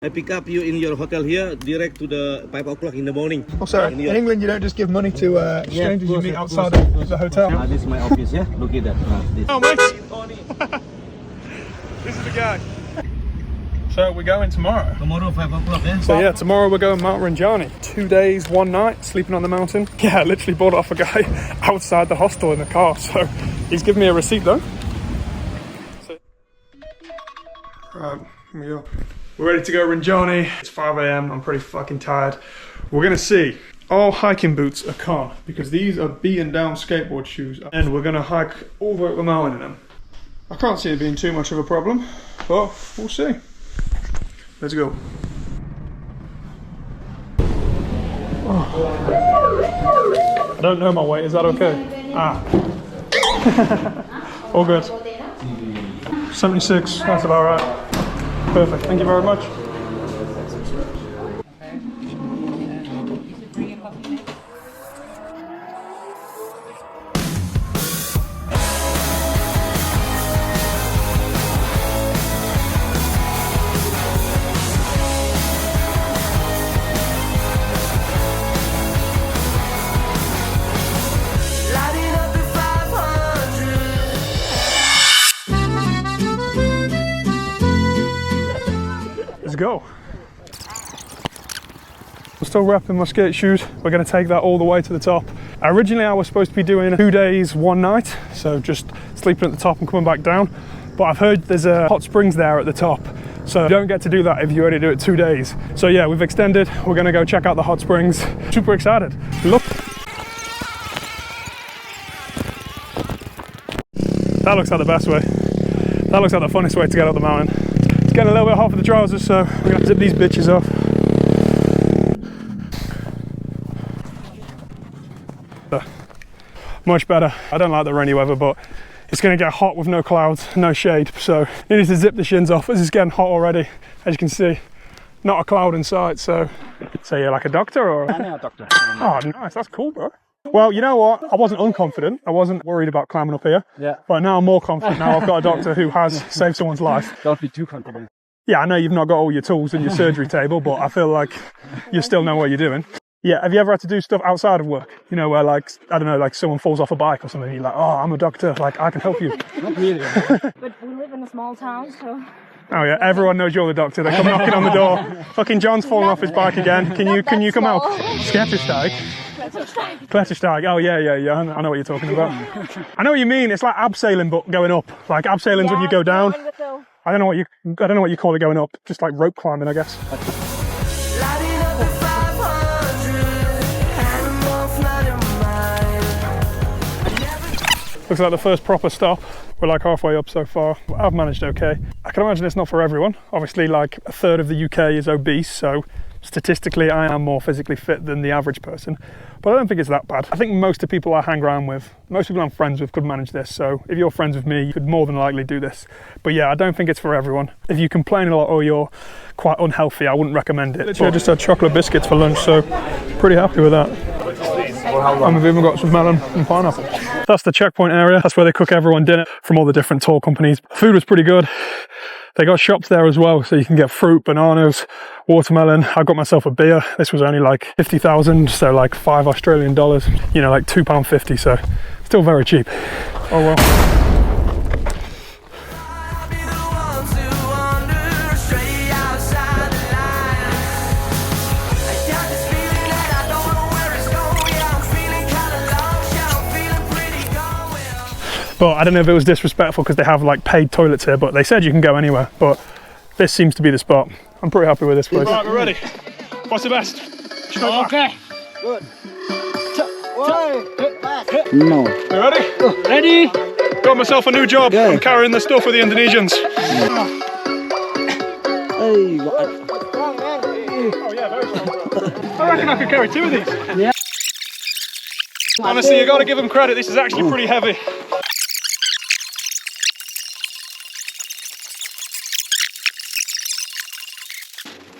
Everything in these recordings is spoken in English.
I pick up you in your hotel here, direct to the 5 o'clock in the morning. Oh, sorry. In England, you don't just give money to strangers you meet outside of the hotel. This is my office, yeah? Look at that. This. Oh, mate! This is the guy. So we're going tomorrow. Tomorrow 5 o'clock, yeah? So yeah, tomorrow we're going Mt Rinjani. 2 days, 1 night, sleeping on the mountain. Yeah, I literally bought off a guy outside the hostel in the car. So he's given me a receipt though. Right, here we go. We're ready to go Rinjani. It's 5 AM, I'm pretty fucking tired. We're gonna see. All hiking boots are con because these are beaten down skateboard shoes and we're gonna hike all the way up the mountain in them. I can't see it being too much of a problem, but we'll see. Let's go. Oh. I don't know my weight, is that okay? Ah. All good. 76, that's about right. Perfect, thank you very much. Let's go. I'm still wrapping my skate shoes. We're going to take that all the way to the top. Originally I was supposed to be doing 2 days, 1 night, so just sleeping at the top and coming back down. But I've heard there's a hot springs there at the top, so you don't get to do that if you only do it 2 days. So yeah, we've extended. We're going to go check out the hot springs. Super excited. Look. That looks like the best way. That looks like the funnest way to get up the mountain. It's getting a little bit hot for the trousers, so we're going to zip these bitches off. Much better. I don't like the rainy weather, but it's going to get hot with no clouds, no shade, so you need to zip the shins off. This is getting hot already, as you can see. Not a cloud in sight, so you're like a doctor, or? I'm a doctor. Oh, nice. That's cool, bro. Well, you know what? I wasn't unconfident. I wasn't worried about climbing up here. Yeah. But now I'm more confident. Now I've got a doctor who has saved someone's life. Don't be too confident. Yeah, I know you've not got all your tools in your surgery table, but I feel like you still know what you're doing. Yeah, have you ever had to do stuff outside of work? You know, where like, I don't know, like someone falls off a bike or something, you're like, oh, I'm a doctor, like I can help you. Not really. But we live in a small town, so... Oh yeah, everyone knows you're the doctor. They come knocking on the door. Fucking John's falling off his bike again. Can you come help? Skettersteig? Klettersteig. Oh yeah. I know what you're talking about. I know what you mean. It's like abseiling, but going up. Like abseiling's when you go down. I don't know what you call it going up. Just like rope climbing, I guess. Looks like the first proper stop. We're like halfway up so far. I've managed okay. I can imagine it's not for everyone. Obviously, like a third of the UK is obese, so statistically I am more physically fit than the average person. But I don't think it's that bad. I think most of the people I hang around with, most people I'm friends with could manage this. So if you're friends with me, you could more than likely do this. But yeah, I don't think it's for everyone. If you complain a lot or you're quite unhealthy, I wouldn't recommend it. Literally, I just had chocolate biscuits for lunch, so pretty happy with that. And we've even got some melon and pineapple. That's the checkpoint area. That's where they cook everyone dinner from all the different tour companies. Food was pretty good. They got shops there as well, so you can get fruit, bananas, watermelon. I got myself a beer. This was only like 50,000, so like $5 Australian, you know, like £2.50, so still very cheap. Oh well. But I don't know if it was disrespectful because they have like paid toilets here, but they said you can go anywhere. But this seems to be the spot. I'm pretty happy with this place. Right, we're ready. What's the best? Okay. Good. No. You ready? Ready? Got myself a new job. Yeah. I'm carrying the stuff for the Indonesians. Hey, what? Oh yeah, very strong. I reckon I could carry 2 of these. Yeah. Honestly, you got to give them credit. This is actually pretty heavy.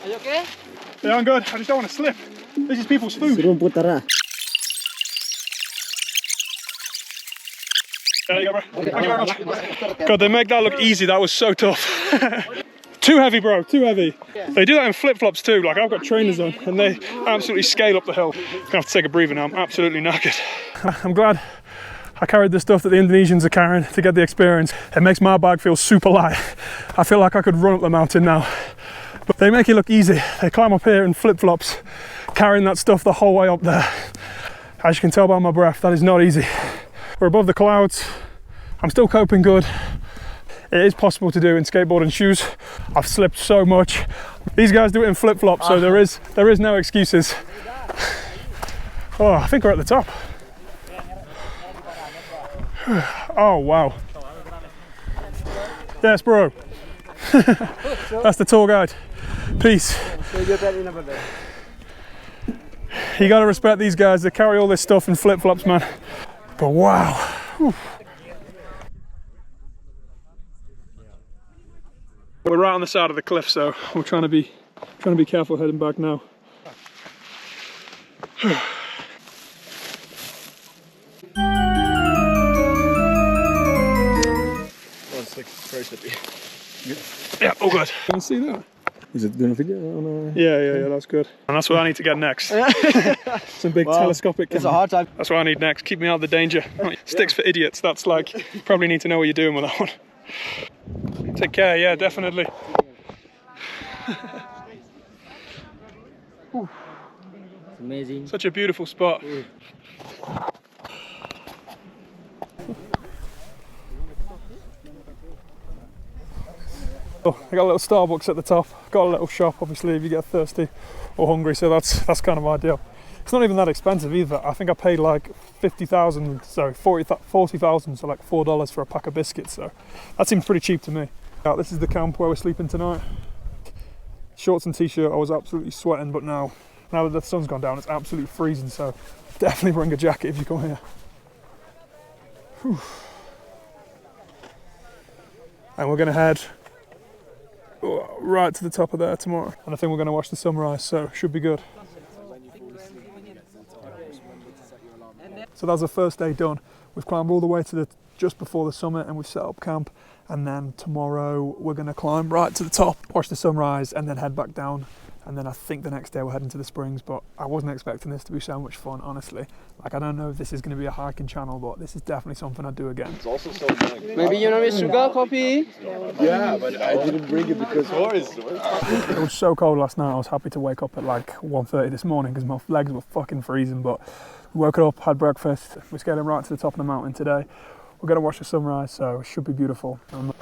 Are you okay? Yeah, I'm good. I just don't want to slip. This is people's food. Rumput. There you go, bro. Thank you very much. God, they make that look easy. That was so tough. Too heavy, bro, too heavy. They do that in flip-flops too. Like, I've got trainers on and they absolutely scale up the hill. I'm gonna have to take a breather now. I'm absolutely knackered. I'm glad I carried the stuff that the Indonesians are carrying to get the experience. It makes my bag feel super light. I feel like I could run up the mountain now. But they make it look easy. They climb up here in flip-flops, carrying that stuff the whole way up there. As you can tell by my breath, that is not easy. We're above the clouds. I'm still coping good. It is possible to do in skateboarding shoes. I've slipped so much. These guys do it in flip-flops, so there is no excuses. Oh, I think we're at the top. Oh, wow. Yes, bro. That's the tour guide. Peace. You gotta respect these guys. They carry all this stuff in flip-flops, man. But wow. Whew. We're right on the side of the cliff, so we're trying to be careful heading back now. Very slippy. Yeah, all good. Can you see that? Is it doing a video on Yeah, that's good. And that's what I need to get next. Some big telescopic camera. It's a hard time. That's what I need next. Keep me out of the danger. Sticks for idiots. That's like, you probably need to know what you're doing with that one. Take care, yeah, definitely. It's amazing. Such a beautiful spot. Oh, I got a little Starbucks at the top. Got a little shop, obviously, if you get thirsty or hungry, so that's kind of ideal. It's not even that expensive either. I think I paid like 40,000, so like $4 for a pack of biscuits, so that seems pretty cheap to me. This is the camp where we're sleeping tonight. Shorts and t-shirt, I was absolutely sweating, but now that the sun's gone down, it's absolutely freezing, so definitely bring a jacket if you come here. Whew. And we're gonna head right to the top of there tomorrow, and I think we're going to watch the sunrise, so should be good. So that's the first day done. We've climbed all the way to just before the summit, and we've set up camp, and then tomorrow we're going to climb right to the top, watch the sunrise, and then head back down. And then I think the next day we're heading to the springs, but I wasn't expecting this to be so much fun, honestly. Like, I don't know if this is going to be a hiking channel, but this is definitely something I'd do again. It's also so nice. Maybe you know me sugar coffee? Yeah, but I didn't bring it because It was so cold last night, I was happy to wake up at like 1:30 this morning because my legs were fucking freezing, but we woke up, had breakfast, we're scaling right to the top of the mountain today. We're going to watch the sunrise, so it should be beautiful. And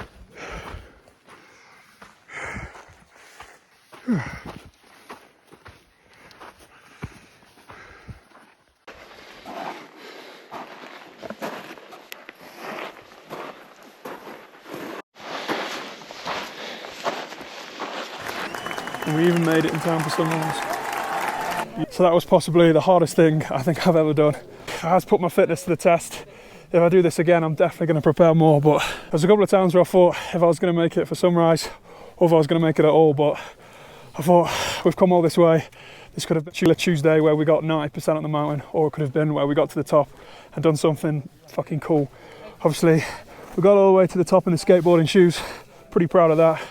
we even made it in time for sunrise. So that was possibly the hardest thing I think I've ever done. I had to put my fitness to the test. If I do this again, I'm definitely going to prepare more, but there's a couple of times where I thought if I was going to make it for sunrise or if I was going to make it at all, but I thought we've come all this way. This could have been a Tuesday where we got 90% on the mountain, or it could have been where we got to the top and done something fucking cool. Obviously, we got all the way to the top in the skateboarding shoes. Pretty proud of that.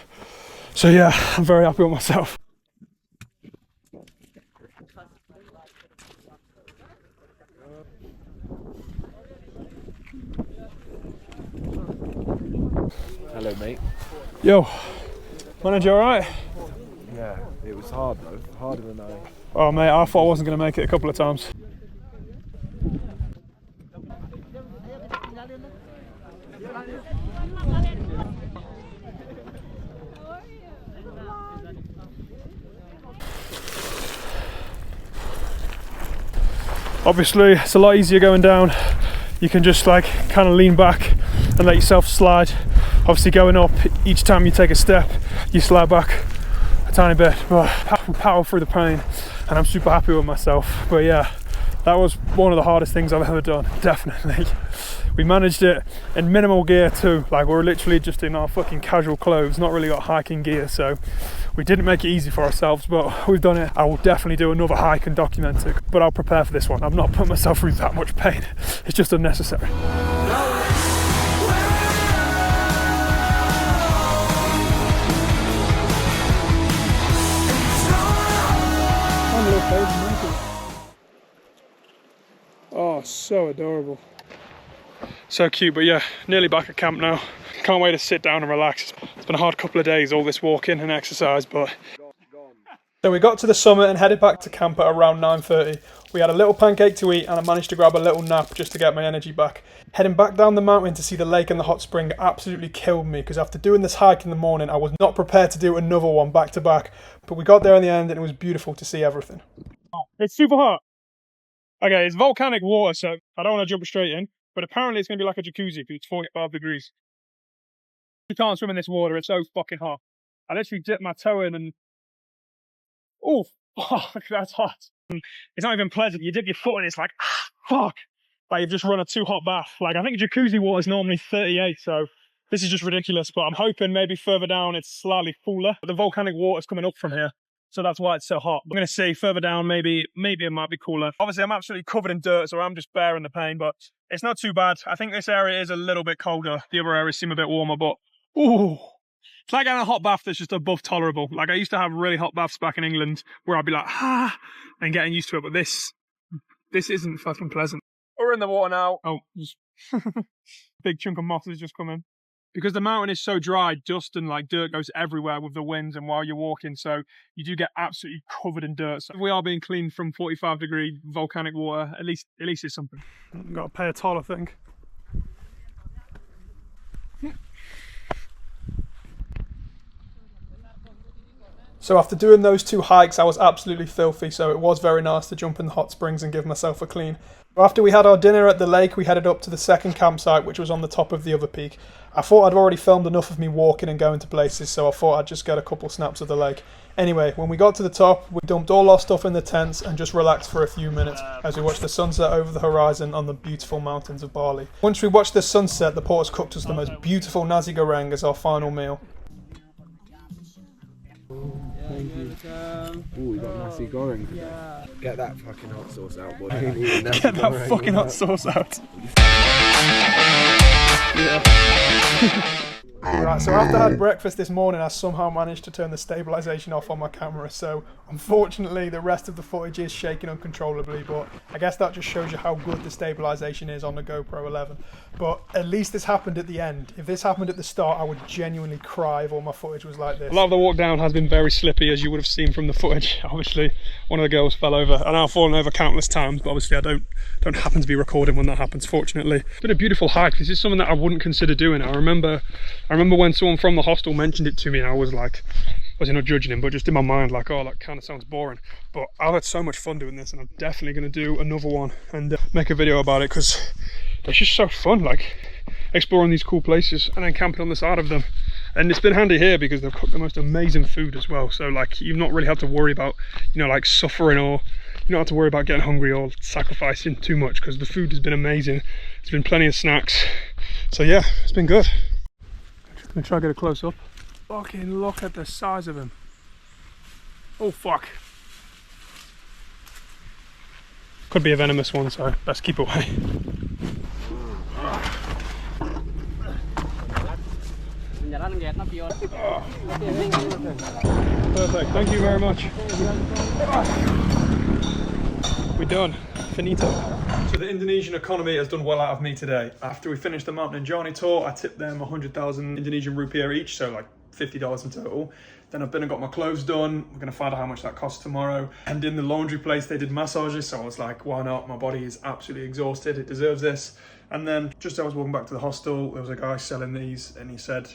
So yeah, I'm very happy with myself. Hello, mate. Yo, manager, all right? Yeah, it was hard though, harder than I. Oh mate, I thought I wasn't going to make it a couple of times. Obviously, it's a lot easier going down. You can just like kind of lean back and let yourself slide. Obviously going up, each time you take a step, you slide back a tiny bit, but power through the pain, and I'm super happy with myself. But yeah, that was one of the hardest things I've ever done, definitely. We managed it in minimal gear too, like we're literally just in our fucking casual clothes, not really got hiking gear, so we didn't make it easy for ourselves, but we've done it. I will definitely do another hike and document it, but I'll prepare for this one. I'm not putting myself through that much pain. It's just unnecessary. baby monkey. Oh, so adorable. So cute, but yeah, nearly back at camp now. Can't wait to sit down and relax. It's been a hard couple of days, all this walking and exercise, but... So we got to the summit and headed back to camp at around 9:30. We had a little pancake to eat and I managed to grab a little nap just to get my energy back. Heading back down the mountain to see the lake and the hot spring absolutely killed me because after doing this hike in the morning, I was not prepared to do another one back to back. But we got there in the end and it was beautiful to see everything. It's super hot. Okay, it's volcanic water, so I don't want to jump straight in. But apparently it's going to be like a jacuzzi because it's 45 degrees. You can't swim in this water, it's so fucking hot. I literally dipped my toe in and... Oh, fuck, that's hot. It's not even pleasant. You dip your foot in, it's like, fuck. Like you've just run a too hot bath. Like I think jacuzzi water is normally 38, so this is just ridiculous. But I'm hoping maybe further down it's slightly cooler. The volcanic water is coming up from here, so that's why it's so hot. I'm going to see further down, maybe it might be cooler. Obviously, I'm absolutely covered in dirt, so I'm just bearing the pain, but it's not too bad. I think this area is a little bit colder. The other areas seem a bit warmer, but ooh. It's like having a hot bath that's just above tolerable. Like I used to have really hot baths back in England where I'd be like, and getting used to it, but this isn't fucking pleasant. We're in the water now. Oh, just big chunk of moss has just come in. Because the mountain is so dry, dust and like dirt goes everywhere with the winds and while you're walking, so you do get absolutely covered in dirt. So we are being cleaned from 45-degree volcanic water. At least it's something. Got to pay a toll, I think. So after doing those 2 hikes, I was absolutely filthy, so it was very nice to jump in the hot springs and give myself a clean. After we had our dinner at the lake, we headed up to the second campsite, which was on the top of the other peak. I thought I'd already filmed enough of me walking and going to places, so I thought I'd just get a couple snaps of the lake. Anyway, when we got to the top, we dumped all our stuff in the tents and just relaxed for a few minutes as we watched the sunset over the horizon on the beautiful mountains of Bali. Once we watched the sunset, the porters cooked us the most beautiful nasi goreng as our final meal. Ooh, we got nasi goreng today. Yeah. Get that fucking hot sauce out, boy. Get that fucking hot sauce out. Right, so after I had breakfast this morning, I somehow managed to turn the stabilisation off on my camera, so unfortunately the rest of the footage is shaking uncontrollably, but I guess that just shows you how good the stabilisation is on the GoPro 11. But at least this happened at the end. If this happened at the start, I would genuinely cry if all my footage was like this. A lot of the walk down has been very slippy, as you would have seen from the footage. Obviously, one of the girls fell over, and I've fallen over countless times, but obviously I don't happen to be recording when that happens, fortunately. It's been a beautiful hike. This is something that I wouldn't consider doing. I remember when someone from the hostel mentioned it to me, and I was like, obviously not judging him, but just in my mind, like, oh, that kind of sounds boring. But I've had so much fun doing this, and I'm definitely going to do another one and make a video about it, because it's just so fun, like exploring these cool places and then camping on the side of them. And it's been handy here because they've cooked the most amazing food as well. So like, you've not really had to worry about, you know, like suffering, or you don't have to worry about getting hungry or sacrificing too much, because the food has been amazing. There's been plenty of snacks. So yeah, it's been good. I'm gonna try to get a close up. Fucking look at the size of him. Oh fuck. Could be a venomous one, so best keep away. Perfect, thank you very much. We're done. Finito. So the Indonesian economy has done well out of me today. After we finished the Mt Rinjani tour, I tipped them 100,000 Indonesian rupiah each, so like $50 in total. Then I've been and got my clothes done. We're gonna find out how much that costs tomorrow. And in the laundry place, they did massages, so I was like, why not? My body is absolutely exhausted, it deserves this. And then just as I was walking back to the hostel, there was a guy selling these, and he said,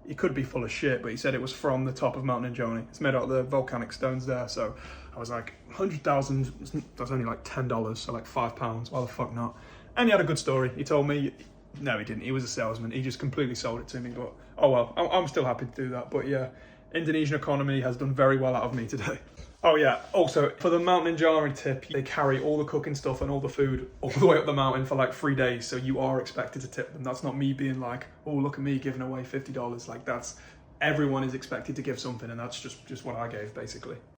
he could be full of shit, but he said it was from the top of Mt Rinjani. It's made out of the volcanic stones there, so I was like, 100,000, that's only like $10, so like £5, why the fuck not? And he had a good story. He told me, no he didn't, he was a salesman, he just completely sold it to me, but oh well, I'm still happy to do that. But yeah, Indonesian economy has done very well out of me today. Oh yeah, also for the Mt Rinjani tip, they carry all the cooking stuff and all the food all the way up the mountain for like 3 days, so you are expected to tip them. That's not me being like, oh look at me giving away $50, like that's, everyone is expected to give something, and that's just what I gave basically.